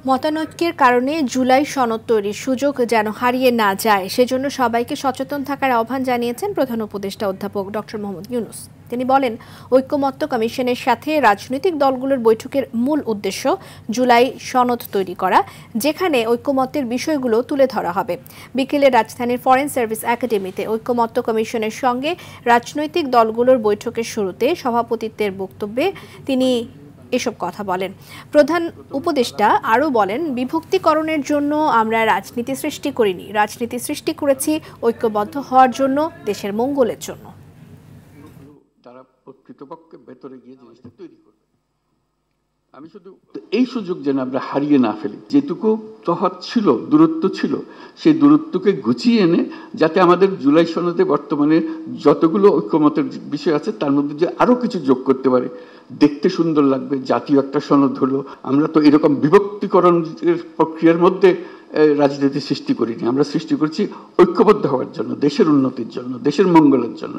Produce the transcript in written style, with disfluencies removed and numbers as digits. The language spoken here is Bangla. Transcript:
মতানৈক্যের কারণে জুলাই সনদ তৈরির সুযোগ যেন হারিয়ে না যায় সেজন্য সবাইকে সচেতন থাকার আহ্বান জানিয়েছেন প্রধান উপদেষ্টা অধ্যাপক ডক্টর মোহাম্মদ ইউনূস। তিনি বলেন, ঐকমত্য কমিশনের সাথে রাজনৈতিক দলগুলোর বৈঠকের মূল উদ্দেশ্য জুলাই সনদ তৈরি করা, যেখানে ঐকমত্যের বিষয়গুলো তুলে ধরা হবে। বিকেলে রাজধানীর ফরেন সার্ভিস একাডেমিতে ঐকমত্য কমিশনের সঙ্গে রাজনৈতিক দলগুলোর বৈঠকের শুরুতে সভাপতিত্বের বক্তব্যে তিনি এসব কথা বলেন। প্রধান উপদেষ্টা আরও বলেন, বিভক্তিকরণের জন্য আমরা রাজনীতি সৃষ্টি করিনি, রাজনীতি সৃষ্টি করেছি ঐক্যবদ্ধ হওয়ার জন্য, দেশের মঙ্গলের জন্য। তারা প্রকৃতপক্ষে ভেতরে গিয়ে জিনিসটা তৈরি করবে। আমি শুধু এই সুযোগ যেন আমরা হারিয়ে না ফেলি। যেটুকু তফাৎ ছিল, দূরত্ব ছিল, সেই দূরত্বকে গুছিয়ে এনে যাতে আমাদের জুলাই সনদে বর্তমানে যতগুলো ঐক্যমতের বিষয় আছে তার মধ্যে যে আরো কিছু যোগ করতে পারে, দেখতে সুন্দর লাগবে, জাতীয় একটা সনদ হলো। আমরা তো এরকম বিভক্তিকরণের প্রক্রিয়ার মধ্যে রাজনীতি সৃষ্টি করিনি, আমরা সৃষ্টি করছি ঐক্যবদ্ধ হওয়ার জন্য, দেশের উন্নতির জন্য, দেশের মঙ্গলের জন্য।